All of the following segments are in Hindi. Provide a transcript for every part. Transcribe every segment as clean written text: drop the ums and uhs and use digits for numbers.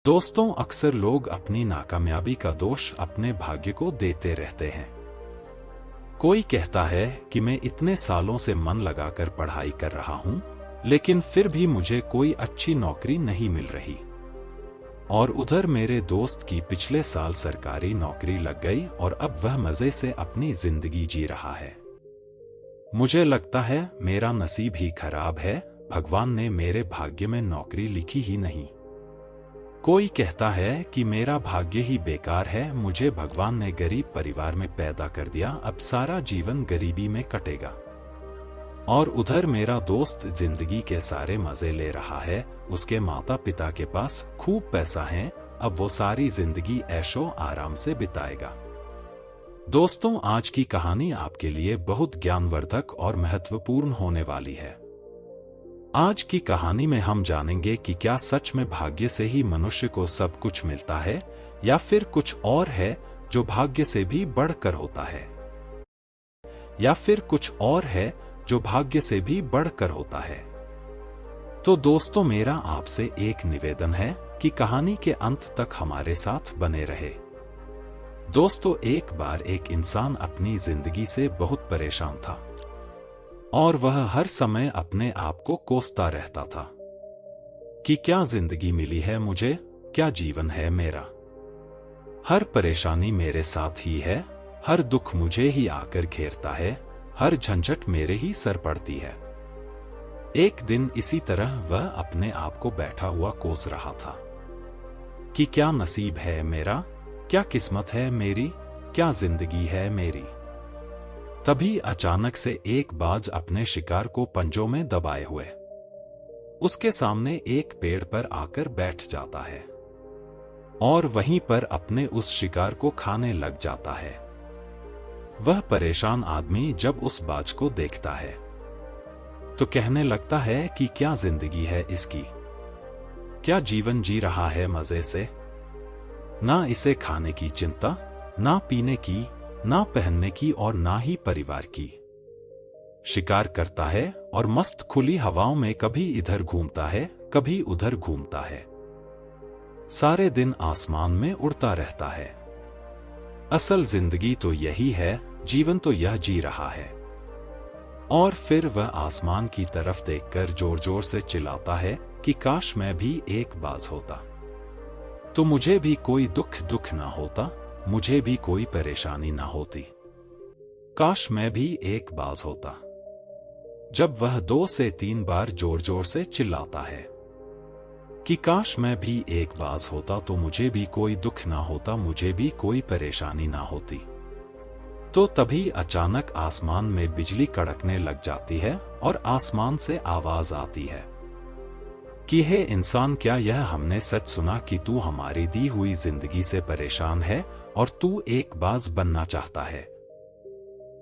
दोस्तों, अक्सर लोग अपनी नाकामयाबी का दोष अपने भाग्य को देते रहते हैं। कोई कहता है कि मैं इतने सालों से मन लगाकर पढ़ाई कर रहा हूं, लेकिन फिर भी मुझे कोई अच्छी नौकरी नहीं मिल रही। और उधर मेरे दोस्त की पिछले साल सरकारी नौकरी लग गई और अब वह मजे से अपनी जिंदगी जी रहा है। मुझे लगता है मेरा नसीब ही खराब है, भगवान ने मेरे भाग्य में नौकरी लिखी ही नहीं। कोई कहता है कि मेरा भाग्य ही बेकार है, मुझे भगवान ने गरीब परिवार में पैदा कर दिया, अब सारा जीवन गरीबी में कटेगा। और उधर मेरा दोस्त जिंदगी के सारे मजे ले रहा है, उसके माता पिता के पास खूब पैसा है, अब वो सारी जिंदगी ऐशो आराम से बिताएगा। दोस्तों, आज की कहानी आपके लिए बहुत ज्ञानवर्धक और महत्वपूर्ण होने वाली है। आज की कहानी में हम जानेंगे कि क्या सच में भाग्य से ही मनुष्य को सब कुछ मिलता है, या फिर कुछ और है जो भाग्य से भी बढ़कर होता है, या फिर कुछ और है जो भाग्य से भी बढ़कर होता है। तो दोस्तों, मेरा आपसे एक निवेदन है कि कहानी के अंत तक हमारे साथ बने रहे। दोस्तों, एक बार एक इंसान अपनी जिंदगी से बहुत परेशान था और वह हर समय अपने आप को कोसता रहता था कि क्या जिंदगी मिली है मुझे, क्या जीवन है मेरा। हर परेशानी मेरे साथ ही है, हर दुख मुझे ही आकर घेरता है, हर झंझट मेरे ही सर पड़ती है। एक दिन इसी तरह वह अपने आप को बैठा हुआ कोस रहा था कि क्या नसीब है मेरा, क्या किस्मत है मेरी, क्या जिंदगी है मेरी। तभी अचानक से एक बाज अपने शिकार को पंजों में दबाए हुए उसके सामने एक पेड़ पर आकर बैठ जाता है और वहीं पर अपने उस शिकार को खाने लग जाता है। वह परेशान आदमी जब उस बाज को देखता है तो कहने लगता है कि क्या जिंदगी है इसकी, क्या जीवन जी रहा है मजे से। ना इसे खाने की चिंता, ना पीने की, ना पहनने की और ना ही परिवार की। शिकार करता है और मस्त खुली हवाओं में कभी इधर घूमता है, कभी उधर घूमता है। सारे दिन आसमान में उड़ता रहता है। असल जिंदगी तो यही है, जीवन तो यह जी रहा है। और फिर वह आसमान की तरफ देखकर जोर जोर से चिल्लाता है कि काश मैं भी एक बाज होता, तो मुझे भी कोई दुख ना होता, मुझे भी कोई परेशानी ना होती। काश मैं भी एक बाज होता। जब वह 2 से 3 बार जोर जोर से चिल्लाता है कि काश मैं भी एक बाज होता, तो मुझे भी कोई दुख ना होता, मुझे भी कोई परेशानी ना होती, तो तभी अचानक आसमान में बिजली कड़कने लग जाती है और आसमान से आवाज आती है कि हे इंसान, क्या यह हमने सच सुना कि तू हमारी दी हुई जिंदगी से परेशान है और तू एक बाज बनना चाहता है।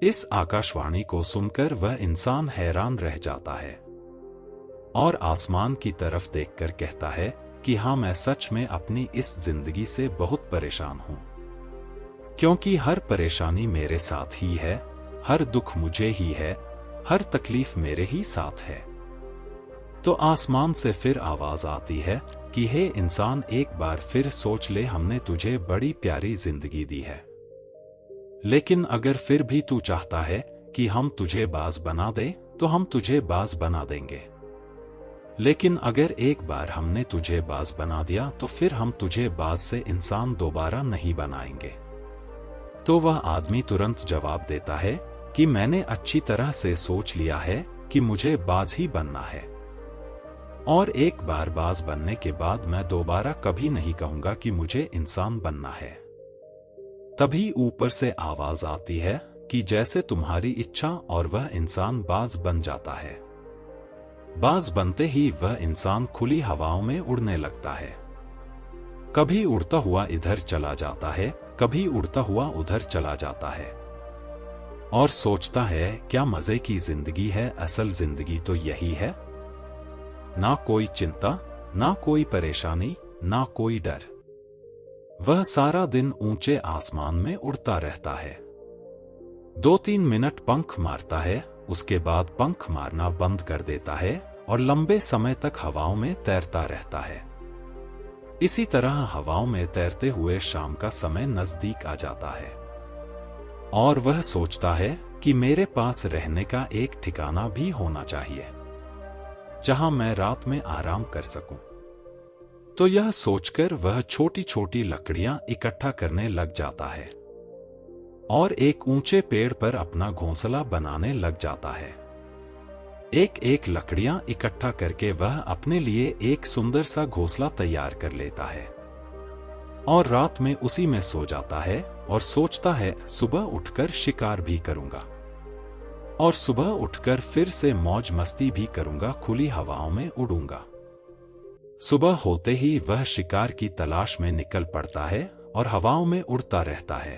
इस आकाशवाणी को सुनकर वह इंसान हैरान रह जाता है और आसमान की तरफ देखकर कहता है कि हाँ, मैं सच में अपनी इस जिंदगी से बहुत परेशान हूं, क्योंकि हर परेशानी मेरे साथ ही है, हर दुख मुझे ही है, हर तकलीफ मेरे ही साथ है। तो आसमान से फिर आवाज आती है कि हे इंसान, एक बार फिर सोच ले, हमने तुझे बड़ी प्यारी जिंदगी दी है, लेकिन अगर फिर भी तू चाहता है कि हम तुझे बाज बना दें, तो हम तुझे बाज बना देंगे। लेकिन अगर एक बार हमने तुझे बाज बना दिया तो फिर हम तुझे बाज से इंसान दोबारा नहीं बनाएंगे। तो वह आदमी तुरंत जवाब देता है कि मैंने अच्छी तरह से सोच लिया है कि मुझे बाज ही बनना है, और एक बार बाज बनने के बाद मैं दोबारा कभी नहीं कहूंगा कि मुझे इंसान बनना है। तभी ऊपर से आवाज आती है कि जैसे तुम्हारी इच्छा, और वह इंसान बाज बन जाता है। बाज बनते ही वह इंसान खुली हवाओं में उड़ने लगता है। कभी उड़ता हुआ इधर चला जाता है, कभी उड़ता हुआ उधर चला जाता है और सोचता है क्या मजे की जिंदगी है, असल जिंदगी तो यही है। ना कोई चिंता, ना कोई परेशानी, ना कोई डर। वह सारा दिन ऊंचे आसमान में उड़ता रहता है। 2-3 मिनट पंख मारता है, उसके बाद पंख मारना बंद कर देता है और लंबे समय तक हवाओं में तैरता रहता है। इसी तरह हवाओं में तैरते हुए शाम का समय नजदीक आ जाता है और वह सोचता है कि मेरे पास रहने का एक ठिकाना भी होना चाहिए जहां मैं रात में आराम कर सकूं। तो यह सोचकर वह छोटी छोटी लकड़ियां इकट्ठा करने लग जाता है और एक ऊंचे पेड़ पर अपना घोंसला बनाने लग जाता है। एक एक लकड़ियां इकट्ठा करके वह अपने लिए एक सुंदर सा घोंसला तैयार कर लेता है और रात में उसी में सो जाता है और सोचता है सुबह उठकर शिकार भी करूंगा और सुबह उठकर फिर से मौज मस्ती भी करूंगा, खुली हवाओं में उड़ूंगा। सुबह होते ही वह शिकार की तलाश में निकल पड़ता है और हवाओं में उड़ता रहता है।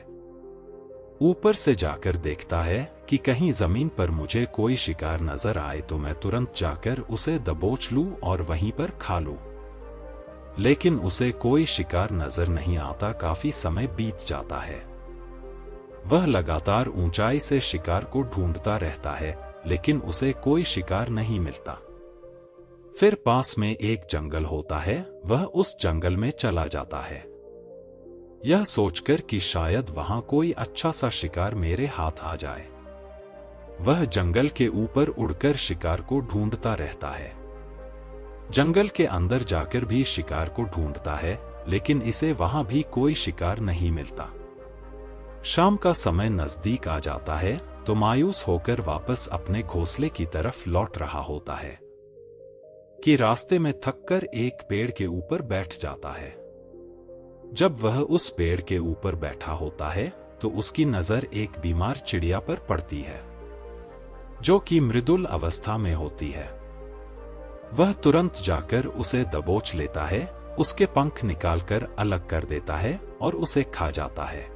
ऊपर से जाकर देखता है कि कहीं जमीन पर मुझे कोई शिकार नजर आए तो मैं तुरंत जाकर उसे दबोच लूं और वहीं पर खा लूं। लेकिन उसे कोई शिकार नजर नहीं आता। काफी समय बीत जाता है। वह लगातार ऊंचाई से शिकार को ढूंढता रहता है, लेकिन उसे कोई शिकार नहीं मिलता। फिर पास में एक जंगल होता है, वह उस जंगल में चला जाता है, यह सोचकर कि शायद वहां कोई अच्छा सा शिकार मेरे हाथ आ जाए। वह जंगल के ऊपर उड़कर शिकार को ढूंढता रहता है। जंगल के अंदर जाकर भी शिकार को ढूंढता है, लेकिन इसे वहां भी कोई शिकार नहीं मिलता। शाम का समय नजदीक आ जाता है तो मायूस होकर वापस अपने घोंसले की तरफ लौट रहा होता है कि रास्ते में थककर एक पेड़ के ऊपर बैठ जाता है। जब वह उस पेड़ के ऊपर बैठा होता है तो उसकी नजर एक बीमार चिड़िया पर पड़ती है जो कि मृदुल अवस्था में होती है। वह तुरंत जाकर उसे दबोच लेता है, उसके पंख निकालकर अलग कर देता है और उसे खा जाता है।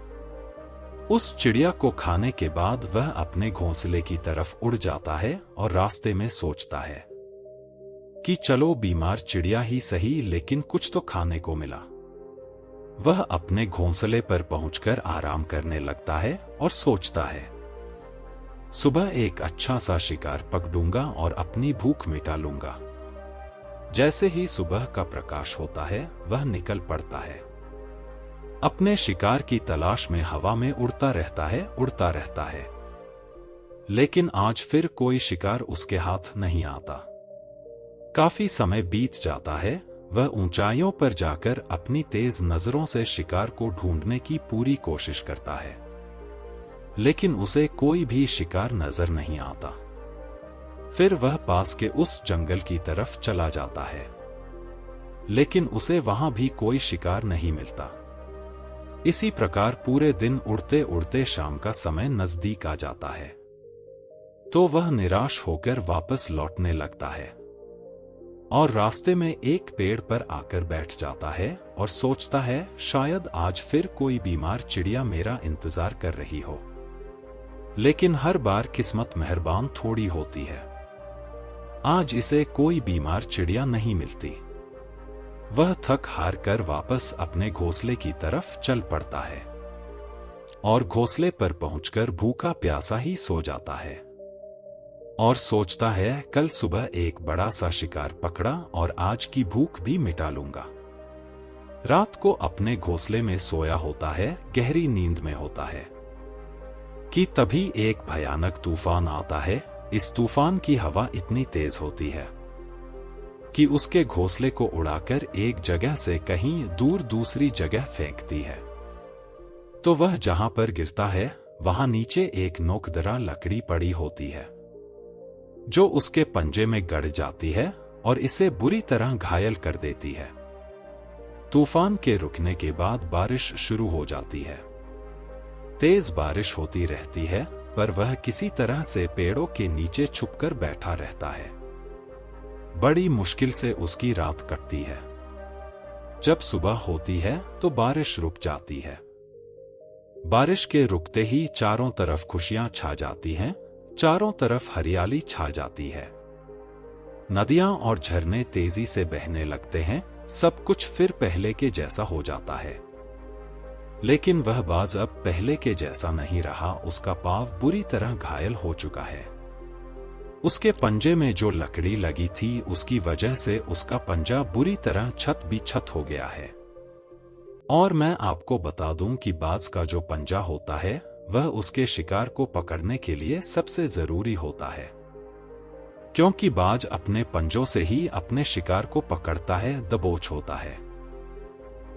उस चिड़िया को खाने के बाद वह अपने घोंसले की तरफ उड़ जाता है और रास्ते में सोचता है कि चलो बीमार चिड़िया ही सही, लेकिन कुछ तो खाने को मिला। वह अपने घोंसले पर पहुंचकर आराम करने लगता है और सोचता है सुबह एक अच्छा सा शिकार पकड़ूंगा और अपनी भूख मिटा लूंगा। जैसे ही सुबह का प्रकाश होता है वह निकल पड़ता है। अपने शिकार की तलाश में हवा में उड़ता रहता है, लेकिन आज फिर कोई शिकार उसके हाथ नहीं आता। काफी समय बीत जाता है। वह ऊंचाइयों पर जाकर अपनी तेज नजरों से शिकार को ढूंढने की पूरी कोशिश करता है, लेकिन उसे कोई भी शिकार नजर नहीं आता। फिर वह पास के उस जंगल की तरफ चला जाता है, लेकिन उसे वहां भी कोई शिकार नहीं मिलता। इसी प्रकार पूरे दिन उड़ते उड़ते शाम का समय नजदीक आ जाता है तो वह निराश होकर वापस लौटने लगता है और रास्ते में एक पेड़ पर आकर बैठ जाता है और सोचता है शायद आज फिर कोई बीमार चिड़िया मेरा इंतजार कर रही हो। लेकिन हर बार किस्मत मेहरबान थोड़ी होती है। आज इसे कोई बीमार चिड़िया नहीं मिलती। वह थक हार कर वापस अपने घोंसले की तरफ चल पड़ता है और घोंसले पर पहुंचकर भूखा प्यासा ही सो जाता है और सोचता है कल सुबह एक बड़ा सा शिकार पकड़ा और आज की भूख भी मिटा लूंगा। रात को अपने घोंसले में सोया होता है, गहरी नींद में होता है कि तभी एक भयानक तूफान आता है। इस तूफान की हवा इतनी तेज होती है कि उसके घोंसले को उड़ाकर एक जगह से कहीं दूर दूसरी जगह फेंकती है। तो वह जहां पर गिरता है वहां नीचे एक नोकदरा लकड़ी पड़ी होती है जो उसके पंजे में गड़ जाती है और इसे बुरी तरह घायल कर देती है। तूफान के रुकने के बाद बारिश शुरू हो जाती है। तेज बारिश होती रहती है, पर वह किसी तरह से पेड़ों के नीचे छुपकर बैठा रहता है। बड़ी मुश्किल से उसकी रात कटती है। जब सुबह होती है तो बारिश रुक जाती है। बारिश के रुकते ही चारों तरफ खुशियां छा जाती हैं, चारों तरफ हरियाली छा जाती है। नदियां और झरने तेजी से बहने लगते हैं, सब कुछ फिर पहले के जैसा हो जाता है। लेकिन वह बाज अब पहले के जैसा नहीं रहा। उसका पांव बुरी तरह घायल हो चुका है। उसके पंजे में जो लकड़ी लगी थी उसकी वजह से उसका पंजा बुरी तरह छत बिछत हो गया है। और मैं आपको बता दूं कि बाज का जो पंजा होता है वह उसके शिकार को पकड़ने के लिए सबसे जरूरी होता है, क्योंकि बाज अपने पंजों से ही अपने शिकार को पकड़ता है, दबोच होता है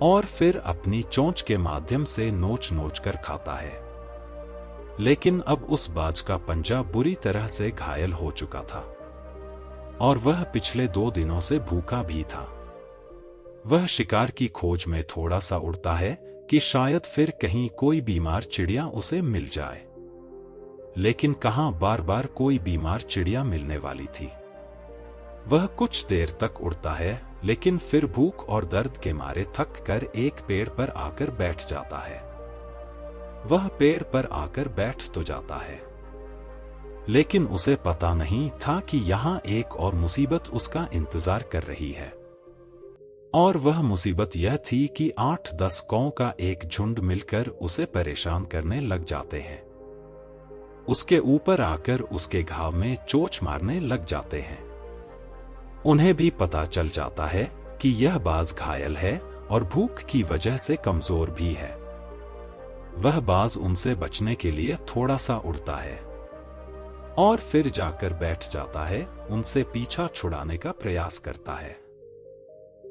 और फिर अपनी चोंच के माध्यम से नोच नोच कर खाता है। लेकिन अब उस बाज का पंजा बुरी तरह से घायल हो चुका था और वह पिछले 2 दिनों से भूखा भी था। वह शिकार की खोज में थोड़ा सा उड़ता है कि शायद फिर कहीं कोई बीमार चिड़िया उसे मिल जाए, लेकिन कहां बार बार कोई बीमार चिड़िया मिलने वाली थी। वह कुछ देर तक उड़ता है, लेकिन फिर भूख और दर्द के मारे थक कर एक पेड़ पर आकर बैठ जाता है। वह पेड़ पर आकर बैठ तो जाता है, लेकिन उसे पता नहीं था कि यहां एक और मुसीबत उसका इंतजार कर रही है। और वह मुसीबत यह थी कि 8-10 कौओं का एक झुंड मिलकर उसे परेशान करने लग जाते हैं। उसके ऊपर आकर उसके घाव में चोंच मारने लग जाते हैं। उन्हें भी पता चल जाता है कि यह बाज घायल है और भूख की वजह से कमजोर भी है। वह बाज उनसे बचने के लिए थोड़ा सा उड़ता है और फिर जाकर बैठ जाता है, उनसे पीछा छुड़ाने का प्रयास करता है।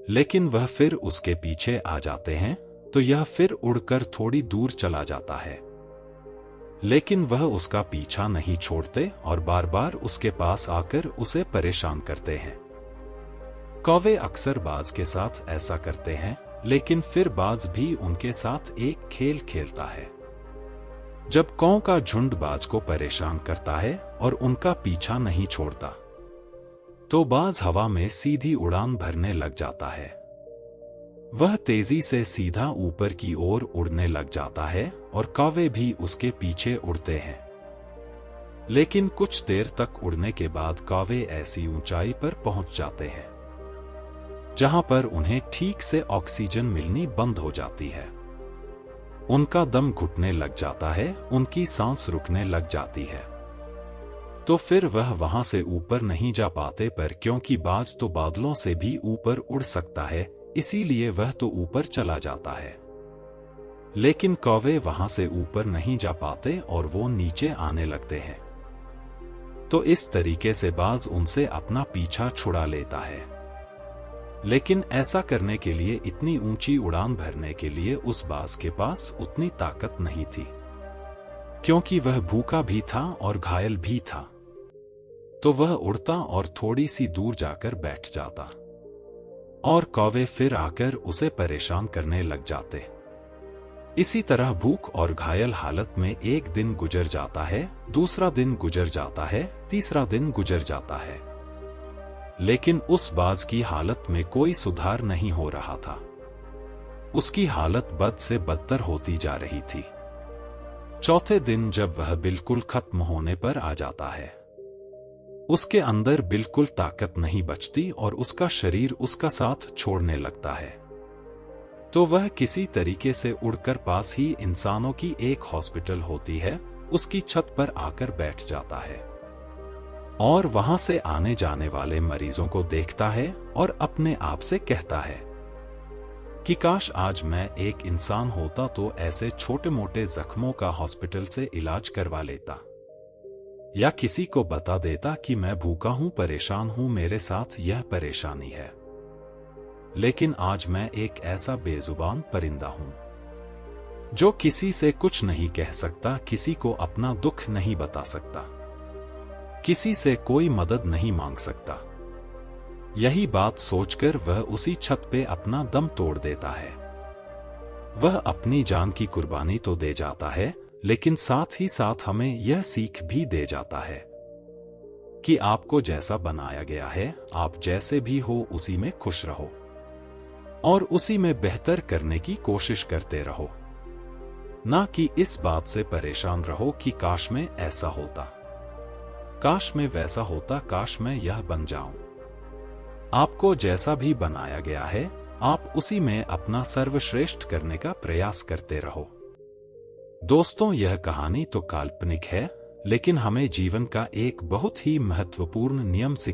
लेकिन वह फिर उसके पीछे आ जाते हैं, तो यह फिर उड़कर थोड़ी दूर चला जाता है, लेकिन वह उसका पीछा नहीं छोड़ते और बार बार उसके पास आकर उसे परेशान करते हैं। कौवे अक्सर बाज के साथ ऐसा करते हैं, लेकिन फिर बाज भी उनके साथ एक खेल खेलता है। जब कौओं का झुंड बाज को परेशान करता है और उनका पीछा नहीं छोड़ता, तो बाज हवा में सीधी उड़ान भरने लग जाता है। वह तेजी से सीधा ऊपर की ओर उड़ने लग जाता है और कौवे भी उसके पीछे उड़ते हैं। लेकिन कुछ देर तक उड़ने के बाद कौवे ऐसी ऊंचाई पर पहुंच जाते हैं जहां पर उन्हें ठीक से ऑक्सीजन मिलनी बंद हो जाती है। उनका दम घुटने लग जाता है, उनकी सांस रुकने लग जाती है। तो फिर वह वहां से ऊपर नहीं जा पाते, पर क्योंकि बाज तो बादलों से भी ऊपर उड़ सकता है, इसीलिए वह तो ऊपर चला जाता है। लेकिन कौवे वहां से ऊपर नहीं जा पाते और वो नीचे आने लगते हैं। तो इस तरीके से बाज उनसे अपना पीछा छुड़ा लेता है। लेकिन ऐसा करने के लिए, इतनी ऊंची उड़ान भरने के लिए उस बाज के पास उतनी ताकत नहीं थी, क्योंकि वह भूखा भी था और घायल भी था। तो वह उड़ता और थोड़ी सी दूर जाकर बैठ जाता और कौवे फिर आकर उसे परेशान करने लग जाते। इसी तरह भूख और घायल हालत में एक दिन गुजर जाता है, दूसरा दिन गुजर जाता है, तीसरा दिन गुजर जाता है, लेकिन उस बाज की हालत में कोई सुधार नहीं हो रहा था। उसकी हालत बद से बदतर होती जा रही थी। चौथे दिन जब वह बिल्कुल खत्म होने पर आ जाता है, उसके अंदर बिल्कुल ताकत नहीं बचती और उसका शरीर उसका साथ छोड़ने लगता है। तो वह किसी तरीके से उड़कर पास ही इंसानों की एक हॉस्पिटल होती है, उसकी छत पर आकर बैठ जाता है और वहां से आने जाने वाले मरीजों को देखता है और अपने आप से कहता है कि काश आज मैं एक इंसान होता तो ऐसे छोटे मोटे जख्मों का हॉस्पिटल से इलाज करवा लेता, या किसी को बता देता कि मैं भूखा हूं, परेशान हूं, मेरे साथ यह परेशानी है। लेकिन आज मैं एक ऐसा बेजुबान परिंदा हूं जो किसी से कुछ नहीं कह सकता, किसी को अपना दुख नहीं बता सकता, किसी से कोई मदद नहीं मांग सकता। यही बात सोचकर वह उसी छत पे अपना दम तोड़ देता है। वह अपनी जान की कुर्बानी तो दे जाता है, लेकिन साथ ही साथ हमें यह सीख भी दे जाता है कि आपको जैसा बनाया गया है, आप जैसे भी हो उसी में खुश रहो और उसी में बेहतर करने की कोशिश करते रहो, ना कि इस बात से परेशान रहो कि काश में ऐसा होता, काश में वैसा होता, काश मैं यह बन जाऊं। आपको जैसा भी बनाया गया है, आप उसी में अपना सर्वश्रेष्ठ करने का प्रयास करते रहो। दोस्तों, यह कहानी तो काल्पनिक है, लेकिन हमें जीवन का एक बहुत ही महत्वपूर्ण नियम